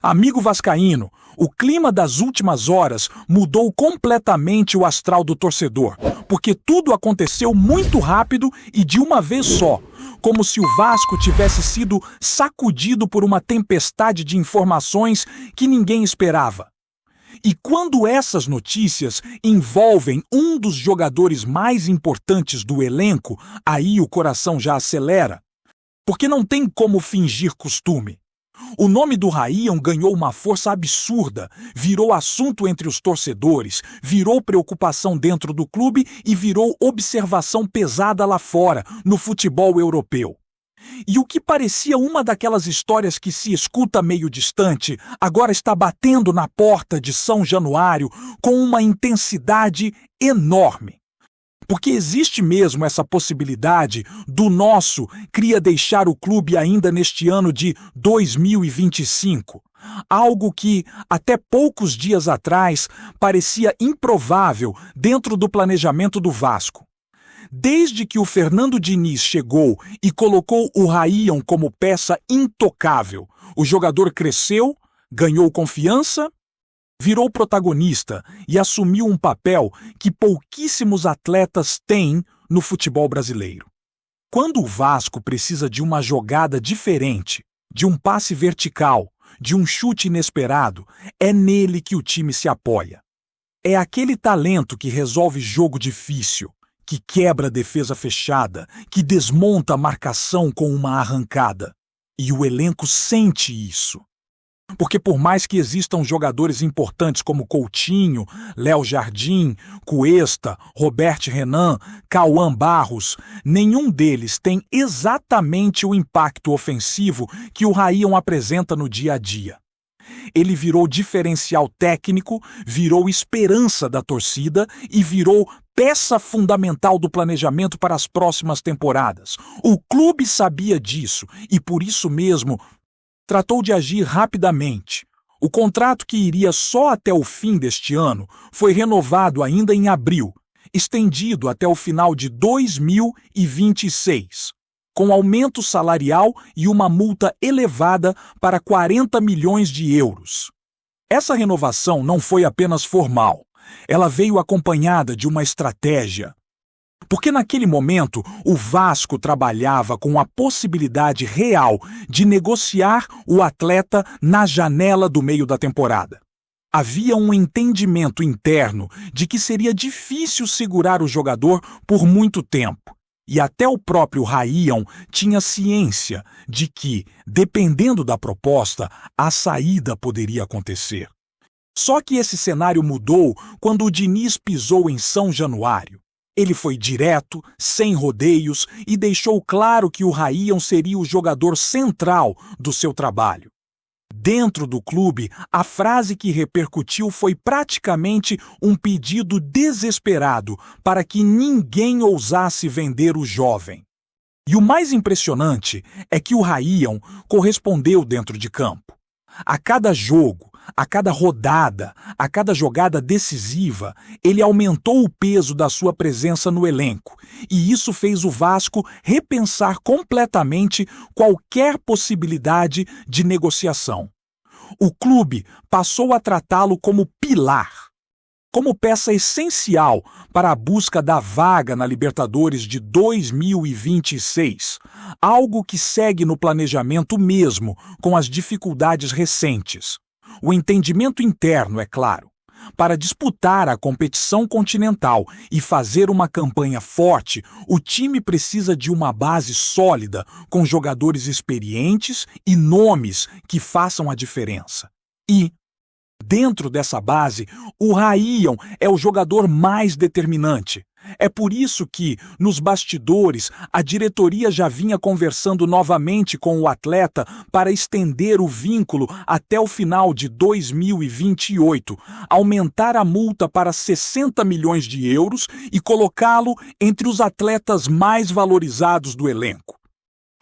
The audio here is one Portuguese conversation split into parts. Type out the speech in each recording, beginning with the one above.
Amigo vascaíno, o clima das últimas horas mudou completamente o astral do torcedor, porque tudo aconteceu muito rápido e de uma vez só, como se o Vasco tivesse sido sacudido por uma tempestade de informações que ninguém esperava. E quando essas notícias envolvem um dos jogadores mais importantes do elenco, aí o coração já acelera, porque não tem como fingir costume. O nome do Raíon ganhou uma força absurda, virou assunto entre os torcedores, virou preocupação dentro do clube e virou observação pesada lá fora, no futebol europeu. E o que parecia uma daquelas histórias que se escuta meio distante, agora está batendo na porta de São Januário com uma intensidade enorme. Porque existe mesmo essa possibilidade do nosso Cria deixar o clube ainda neste ano de 2025. Algo que, até poucos dias atrás, parecia improvável dentro do planejamento do Vasco. Desde que o Fernando Diniz chegou e colocou o Raíon como peça intocável, o jogador cresceu, ganhou confiança, virou protagonista e assumiu um papel que pouquíssimos atletas têm no futebol brasileiro. Quando o Vasco precisa de uma jogada diferente, de um passe vertical, de um chute inesperado, é nele que o time se apoia. É aquele talento que resolve jogo difícil, que quebra a defesa fechada, que desmonta a marcação com uma arrancada. E o elenco sente isso. Porque por mais que existam jogadores importantes como Coutinho, Léo Jardim, Cuesta, Robert Renan, Cauã Barros, nenhum deles tem exatamente o impacto ofensivo que o Raíon apresenta no dia a dia. Ele virou diferencial técnico, virou esperança da torcida e virou peça fundamental do planejamento para as próximas temporadas. O clube sabia disso e, por isso mesmo, tratou de agir rapidamente. O contrato, que iria só até o fim deste ano, foi renovado ainda em abril, estendido até o final de 2026, com aumento salarial e uma multa elevada para 40 milhões de euros. Essa renovação não foi apenas formal, ela veio acompanhada de uma estratégia. Porque naquele momento o Vasco trabalhava com a possibilidade real de negociar o atleta na janela do meio da temporada. Havia um entendimento interno de que seria difícil segurar o jogador por muito tempo. E até o próprio Raíon tinha ciência de que, dependendo da proposta, a saída poderia acontecer. Só que esse cenário mudou quando o Diniz pisou em São Januário. Ele foi direto, sem rodeios e deixou claro que o Raíon seria o jogador central do seu trabalho. Dentro do clube, a frase que repercutiu foi praticamente um pedido desesperado para que ninguém ousasse vender o jovem. E o mais impressionante é que o Raíon correspondeu dentro de campo. A cada jogo, a cada rodada, a cada jogada decisiva, ele aumentou o peso da sua presença no elenco, e isso fez o Vasco repensar completamente qualquer possibilidade de negociação. O clube passou a tratá-lo como pilar, como peça essencial para a busca da vaga na Libertadores de 2026, algo que segue no planejamento mesmo com as dificuldades recentes. O entendimento interno, é claro. Para disputar a competição continental e fazer uma campanha forte, o time precisa de uma base sólida, com jogadores experientes e nomes que façam a diferença. E, dentro dessa base, o Raíon é o jogador mais determinante. É por isso que, nos bastidores, a diretoria já vinha conversando novamente com o atleta para estender o vínculo até o final de 2028, aumentar a multa para 60 milhões de euros e colocá-lo entre os atletas mais valorizados do elenco.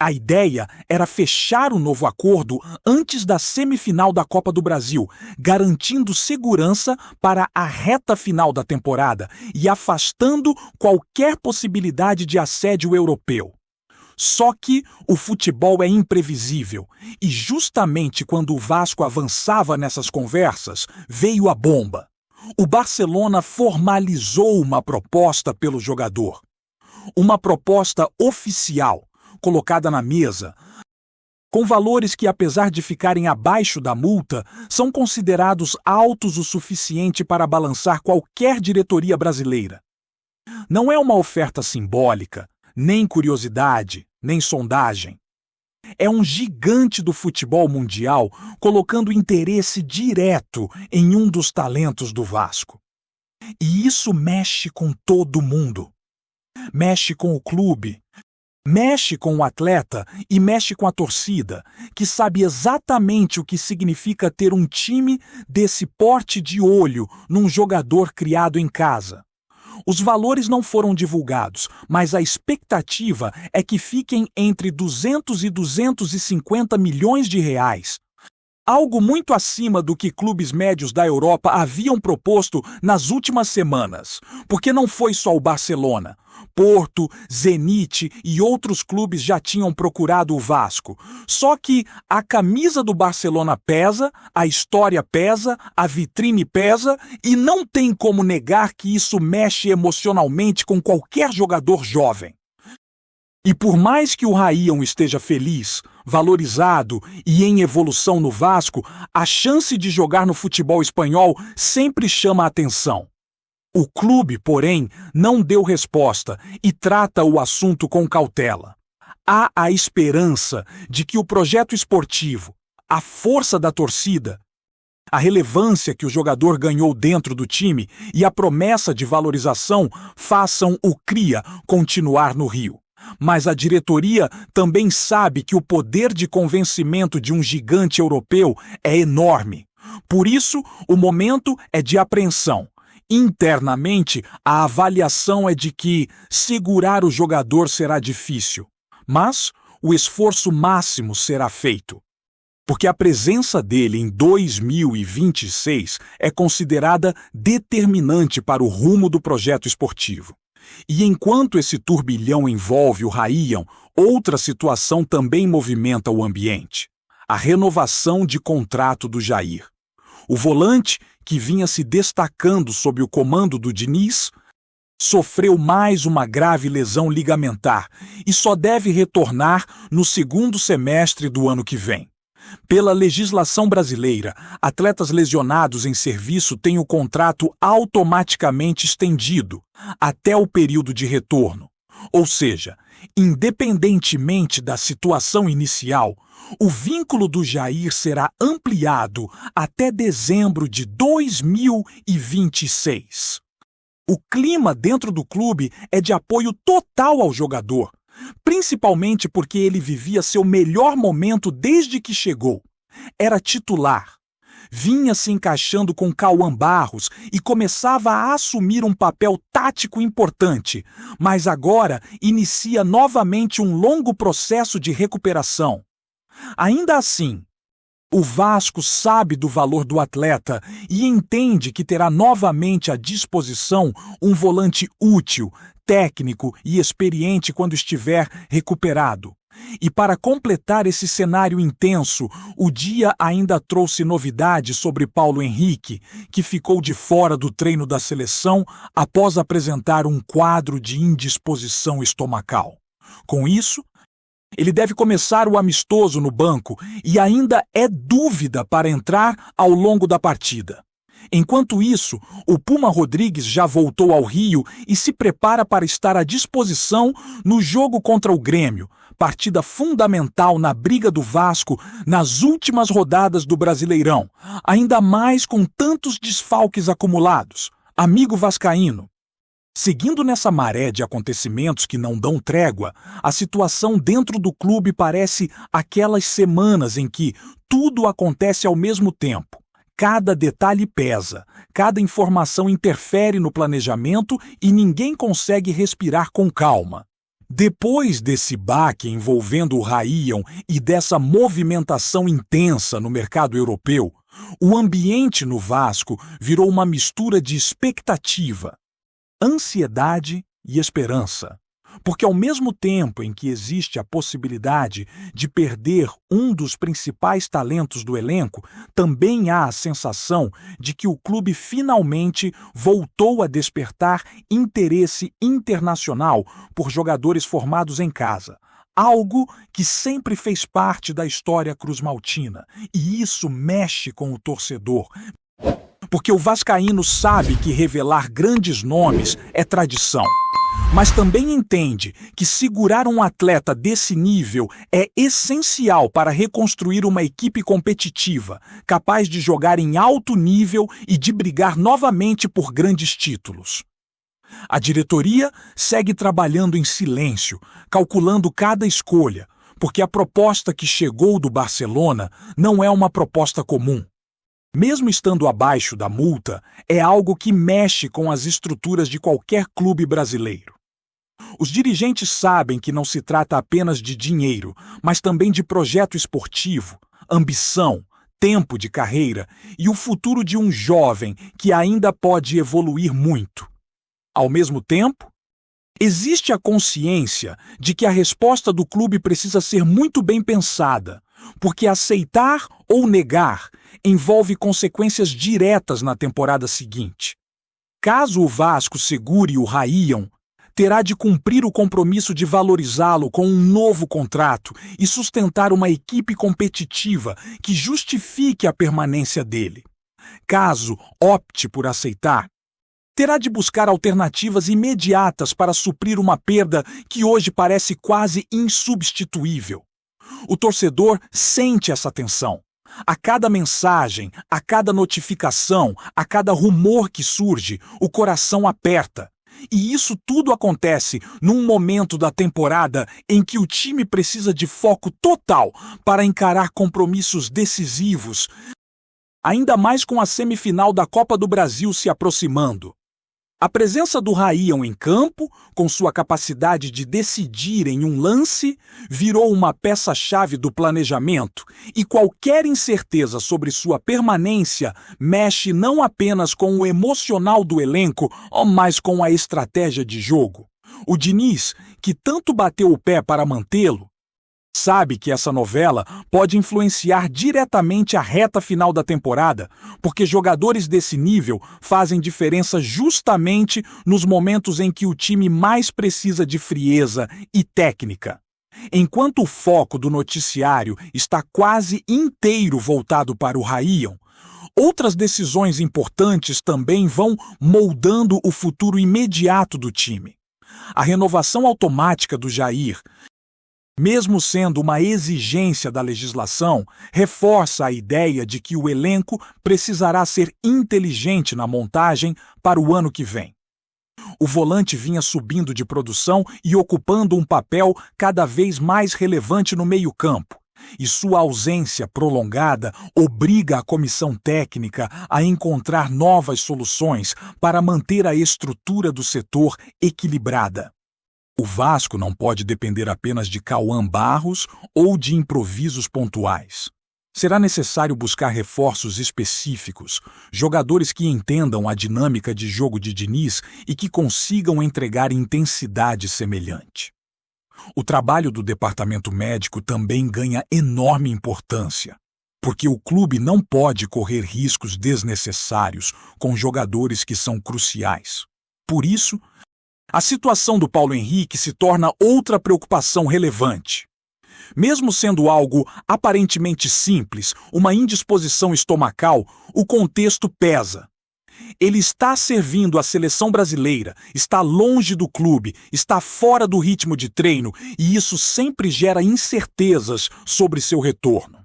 A ideia era fechar o novo acordo antes da semifinal da Copa do Brasil, garantindo segurança para a reta final da temporada e afastando qualquer possibilidade de assédio europeu. Só que o futebol é imprevisível, e justamente quando o Vasco avançava nessas conversas, veio a bomba. O Barcelona formalizou uma proposta pelo jogador. Uma proposta oficial, colocada na mesa, com valores que, apesar de ficarem abaixo da multa, são considerados altos o suficiente para balançar qualquer diretoria brasileira. Não é uma oferta simbólica, nem curiosidade, nem sondagem. É um gigante do futebol mundial colocando interesse direto em um dos talentos do Vasco. E isso mexe com todo mundo. Mexe com o clube, mexe com o atleta e mexe com a torcida, que sabe exatamente o que significa ter um time desse porte de olho num jogador criado em casa. Os valores não foram divulgados, mas a expectativa é que fiquem entre 200 e 250 milhões de reais. Algo muito acima do que clubes médios da Europa haviam proposto nas últimas semanas, porque não foi só o Barcelona. Porto, Zenit e outros clubes já tinham procurado o Vasco. Só que a camisa do Barcelona pesa, a história pesa, a vitrine pesa e não tem como negar que isso mexe emocionalmente com qualquer jogador jovem. E por mais que o Raíon esteja feliz, valorizado e em evolução no Vasco, a chance de jogar no futebol espanhol sempre chama a atenção. O clube, porém, não deu resposta e trata o assunto com cautela. Há a esperança de que o projeto esportivo, a força da torcida, a relevância que o jogador ganhou dentro do time e a promessa de valorização façam o Cria continuar no Rio. Mas a diretoria também sabe que o poder de convencimento de um gigante europeu é enorme. Por isso, o momento é de apreensão. Internamente, a avaliação é de que segurar o jogador será difícil, mas o esforço máximo será feito. Porque a presença dele em 2026 é considerada determinante para o rumo do projeto esportivo. E enquanto esse turbilhão envolve o Raíon, outra situação também movimenta o ambiente: a renovação de contrato do Jair. O volante, que vinha se destacando sob o comando do Diniz, sofreu mais uma grave lesão ligamentar e só deve retornar no segundo semestre do ano que vem. Pela legislação brasileira, atletas lesionados em serviço têm o contrato automaticamente estendido até o período de retorno. Ou seja, independentemente da situação inicial, o vínculo do Jair será ampliado até dezembro de 2026. O clima dentro do clube é de apoio total ao jogador, principalmente porque ele vivia seu melhor momento desde que chegou. Era titular. Vinha se encaixando com Cauã Barros e começava a assumir um papel tático importante, mas agora inicia novamente um longo processo de recuperação. Ainda assim, o Vasco sabe do valor do atleta e entende que terá novamente à disposição um volante útil, técnico e experiente quando estiver recuperado. E para completar esse cenário intenso, o dia ainda trouxe novidades sobre Paulo Henrique, que ficou de fora do treino da seleção após apresentar um quadro de indisposição estomacal. Com isso, ele deve começar o amistoso no banco e ainda é dúvida para entrar ao longo da partida. Enquanto isso, o Puma Rodrigues já voltou ao Rio e se prepara para estar à disposição no jogo contra o Grêmio, partida fundamental na briga do Vasco nas últimas rodadas do Brasileirão, ainda mais com tantos desfalques acumulados. Amigo vascaíno, seguindo nessa maré de acontecimentos que não dão trégua, a situação dentro do clube parece aquelas semanas em que tudo acontece ao mesmo tempo. Cada detalhe pesa, cada informação interfere no planejamento e ninguém consegue respirar com calma. Depois desse baque envolvendo o Raíon e dessa movimentação intensa no mercado europeu, o ambiente no Vasco virou uma mistura de expectativa, ansiedade e esperança. Porque ao mesmo tempo em que existe a possibilidade de perder um dos principais talentos do elenco, também há a sensação de que o clube finalmente voltou a despertar interesse internacional por jogadores formados em casa. Algo que sempre fez parte da história cruzmaltina. E isso mexe com o torcedor. Porque o vascaíno sabe que revelar grandes nomes é tradição. Mas também entende que segurar um atleta desse nível é essencial para reconstruir uma equipe competitiva, capaz de jogar em alto nível e de brigar novamente por grandes títulos. A diretoria segue trabalhando em silêncio, calculando cada escolha, porque a proposta que chegou do Barcelona não é uma proposta comum. Mesmo estando abaixo da multa, é algo que mexe com as estruturas de qualquer clube brasileiro. Os dirigentes sabem que não se trata apenas de dinheiro, mas também de projeto esportivo, ambição, tempo de carreira e o futuro de um jovem que ainda pode evoluir muito. Ao mesmo tempo, existe a consciência de que a resposta do clube precisa ser muito bem pensada, porque aceitar ou negar envolve consequências diretas na temporada seguinte. Caso o Vasco segure o Raíon, terá de cumprir o compromisso de valorizá-lo com um novo contrato e sustentar uma equipe competitiva que justifique a permanência dele. Caso opte por aceitar, terá de buscar alternativas imediatas para suprir uma perda que hoje parece quase insubstituível. O torcedor sente essa tensão. A cada mensagem, a cada notificação, a cada rumor que surge, o coração aperta. E isso tudo acontece num momento da temporada em que o time precisa de foco total para encarar compromissos decisivos, ainda mais com a semifinal da Copa do Brasil se aproximando. A presença do Raíon em campo, com sua capacidade de decidir em um lance, virou uma peça-chave do planejamento, e qualquer incerteza sobre sua permanência mexe não apenas com o emocional do elenco, mas com a estratégia de jogo. O Diniz, que tanto bateu o pé para mantê-lo, sabe que essa novela pode influenciar diretamente a reta final da temporada, porque jogadores desse nível fazem diferença justamente nos momentos em que o time mais precisa de frieza e técnica. Enquanto o foco do noticiário está quase inteiro voltado para o Raíon, outras decisões importantes também vão moldando o futuro imediato do time. A renovação automática do Jair, mesmo sendo uma exigência da legislação, reforça a ideia de que o elenco precisará ser inteligente na montagem para o ano que vem. O volante vinha subindo de produção e ocupando um papel cada vez mais relevante no meio-campo, e sua ausência prolongada obriga a comissão técnica a encontrar novas soluções para manter a estrutura do setor equilibrada. O Vasco não pode depender apenas de Cauã Barros ou de improvisos pontuais. Será necessário buscar reforços específicos, jogadores que entendam a dinâmica de jogo de Diniz e que consigam entregar intensidade semelhante. O trabalho do departamento médico também ganha enorme importância, porque o clube não pode correr riscos desnecessários com jogadores que são cruciais. Por isso, a situação do Paulo Henrique se torna outra preocupação relevante. Mesmo sendo algo aparentemente simples, uma indisposição estomacal, o contexto pesa. Ele está servindo a seleção brasileira, está longe do clube, está fora do ritmo de treino e isso sempre gera incertezas sobre seu retorno.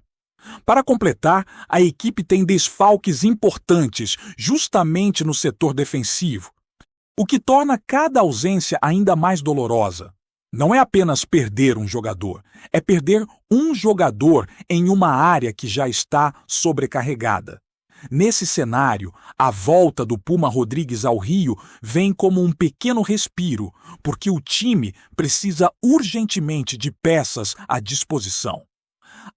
Para completar, a equipe tem desfalques importantes justamente no setor defensivo, o que torna cada ausência ainda mais dolorosa. Não é apenas perder um jogador, é perder um jogador em uma área que já está sobrecarregada. Nesse cenário, a volta do Puma Rodrigues ao Rio vem como um pequeno respiro, porque o time precisa urgentemente de peças à disposição.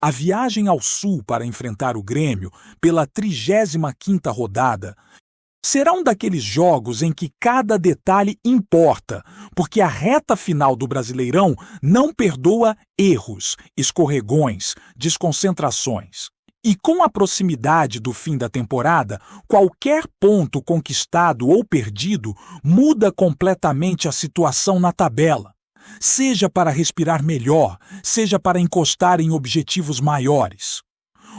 A viagem ao Sul para enfrentar o Grêmio pela 35ª rodada Será um daqueles jogos em que cada detalhe importa, porque a reta final do Brasileirão não perdoa erros, escorregões, desconcentrações. E com a proximidade do fim da temporada, qualquer ponto conquistado ou perdido muda completamente a situação na tabela. Seja para respirar melhor, seja para encostar em objetivos maiores.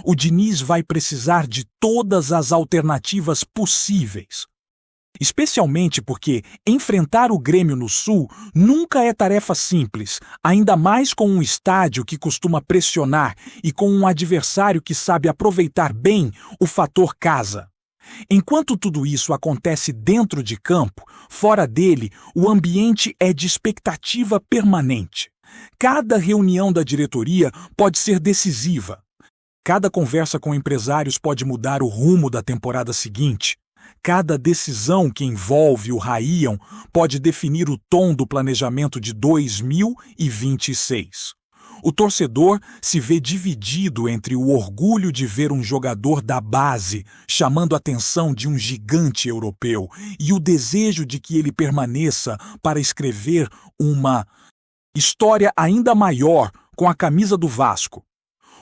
O Diniz vai precisar de todas as alternativas possíveis. Especialmente porque enfrentar o Grêmio no Sul nunca é tarefa simples, ainda mais com um estádio que costuma pressionar e com um adversário que sabe aproveitar bem o fator casa. Enquanto tudo isso acontece dentro de campo, fora dele, o ambiente é de expectativa permanente. Cada reunião da diretoria pode ser decisiva. Cada conversa com empresários pode mudar o rumo da temporada seguinte. Cada decisão que envolve o Raíon pode definir o tom do planejamento de 2026. O torcedor se vê dividido entre o orgulho de ver um jogador da base chamando a atenção de um gigante europeu e o desejo de que ele permaneça para escrever uma história ainda maior com a camisa do Vasco.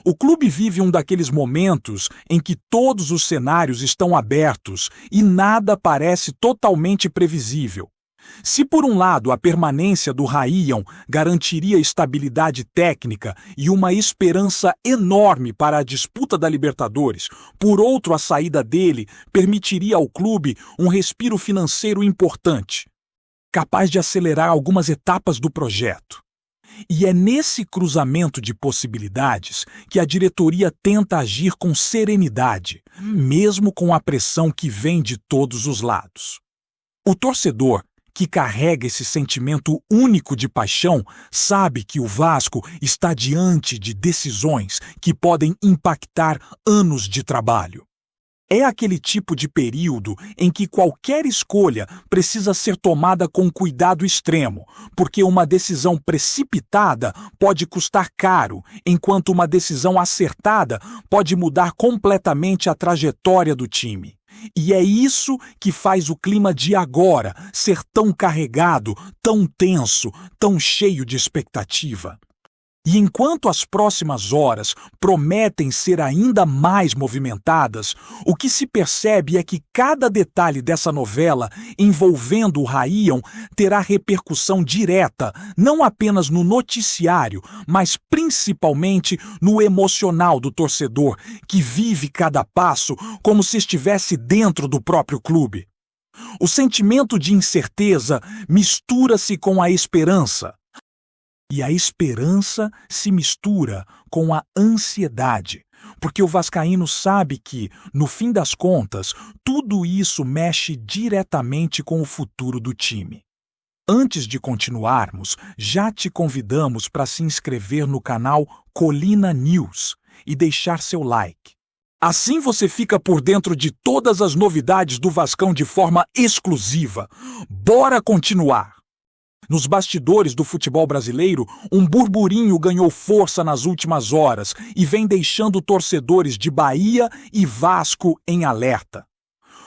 O clube vive um daqueles momentos em que todos os cenários estão abertos e nada parece totalmente previsível. Se por um lado a permanência do Raíon garantiria estabilidade técnica e uma esperança enorme para a disputa da Libertadores, por outro a saída dele permitiria ao clube um respiro financeiro importante, capaz de acelerar algumas etapas do projeto. E é nesse cruzamento de possibilidades que a diretoria tenta agir com serenidade, mesmo com a pressão que vem de todos os lados. O torcedor, que carrega esse sentimento único de paixão, sabe que o Vasco está diante de decisões que podem impactar anos de trabalho. É aquele tipo de período em que qualquer escolha precisa ser tomada com cuidado extremo, porque uma decisão precipitada pode custar caro, enquanto uma decisão acertada pode mudar completamente a trajetória do time. E é isso que faz o clima de agora ser tão carregado, tão tenso, tão cheio de expectativa. E enquanto as próximas horas prometem ser ainda mais movimentadas, o que se percebe é que cada detalhe dessa novela envolvendo o Raíon terá repercussão direta, não apenas no noticiário, mas principalmente no emocional do torcedor, que vive cada passo como se estivesse dentro do próprio clube. O sentimento de incerteza mistura-se com a esperança. E a esperança se mistura com a ansiedade, porque o vascaíno sabe que, no fim das contas, tudo isso mexe diretamente com o futuro do time. Antes de continuarmos, já te convidamos para se inscrever no canal Colina News e deixar seu like. Assim você fica por dentro de todas as novidades do Vascão de forma exclusiva. Bora continuar! Nos bastidores do futebol brasileiro, um burburinho ganhou força nas últimas horas e vem deixando torcedores de Bahia e Vasco em alerta.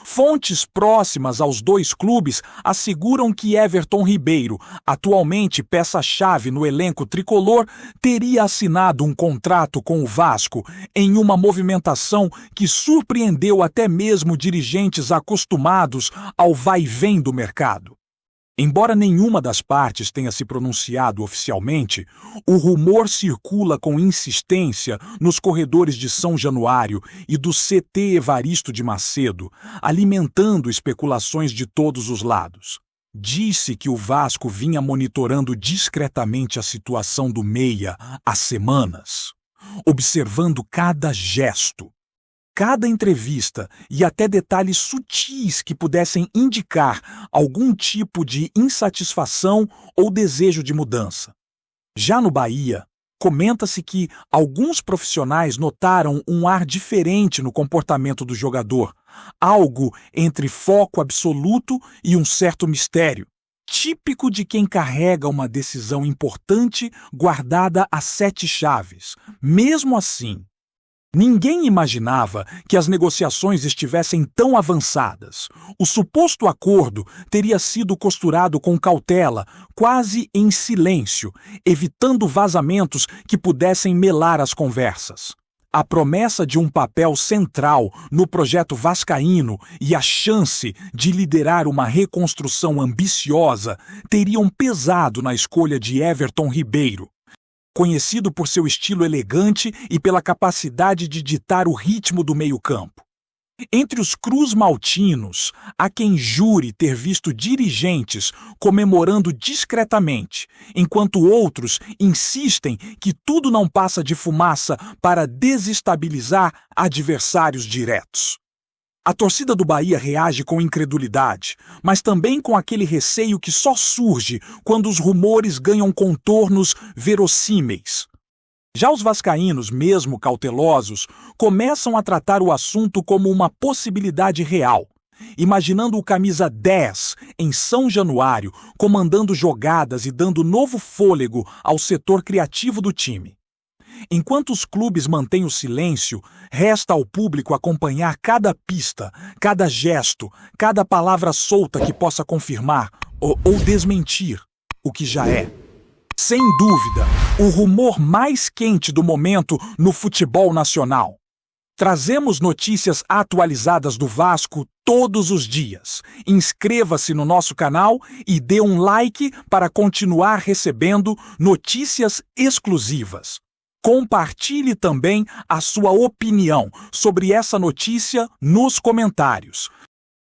Fontes próximas aos dois clubes asseguram que Everton Ribeiro, atualmente peça-chave no elenco tricolor, teria assinado um contrato com o Vasco em uma movimentação que surpreendeu até mesmo dirigentes acostumados ao vai-vem do mercado. Embora nenhuma das partes tenha se pronunciado oficialmente, o rumor circula com insistência nos corredores de São Januário e do CT Evaristo de Macedo, alimentando especulações de todos os lados. Disse que o Vasco vinha monitorando discretamente a situação do meia há semanas, observando cada gesto, cada entrevista e até detalhes sutis que pudessem indicar algum tipo de insatisfação ou desejo de mudança. Já no Bahia, comenta-se que alguns profissionais notaram um ar diferente no comportamento do jogador, algo entre foco absoluto e um certo mistério, típico de quem carrega uma decisão importante guardada a 7 chaves. Mesmo assim, Ninguém imaginava que as negociações estivessem tão avançadas. O suposto acordo teria sido costurado com cautela, quase em silêncio, evitando vazamentos que pudessem melar as conversas. A promessa de um papel central no projeto vascaíno e a chance de liderar uma reconstrução ambiciosa teriam pesado na escolha de Everton Ribeiro. Conhecido por seu estilo elegante e pela capacidade de ditar o ritmo do meio-campo. Entre os cruz-maltinos, há quem jure ter visto dirigentes comemorando discretamente, enquanto outros insistem que tudo não passa de fumaça para desestabilizar adversários diretos. A torcida do Bahia reage com incredulidade, mas também com aquele receio que só surge quando os rumores ganham contornos verossímeis. Já os vascaínos, mesmo cautelosos, começam a tratar o assunto como uma possibilidade real, imaginando o camisa 10 em São Januário comandando jogadas e dando novo fôlego ao setor criativo do time. Enquanto os clubes mantêm o silêncio, resta ao público acompanhar cada pista, cada gesto, cada palavra solta que possa confirmar ou desmentir o que já é. Sem dúvida, o rumor mais quente do momento no futebol nacional. Trazemos notícias atualizadas do Vasco todos os dias. Inscreva-se no nosso canal e dê um like para continuar recebendo notícias exclusivas. Compartilhe também a sua opinião sobre essa notícia nos comentários.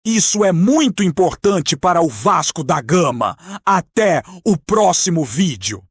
Isso é muito importante para o Vasco da Gama. Até o próximo vídeo.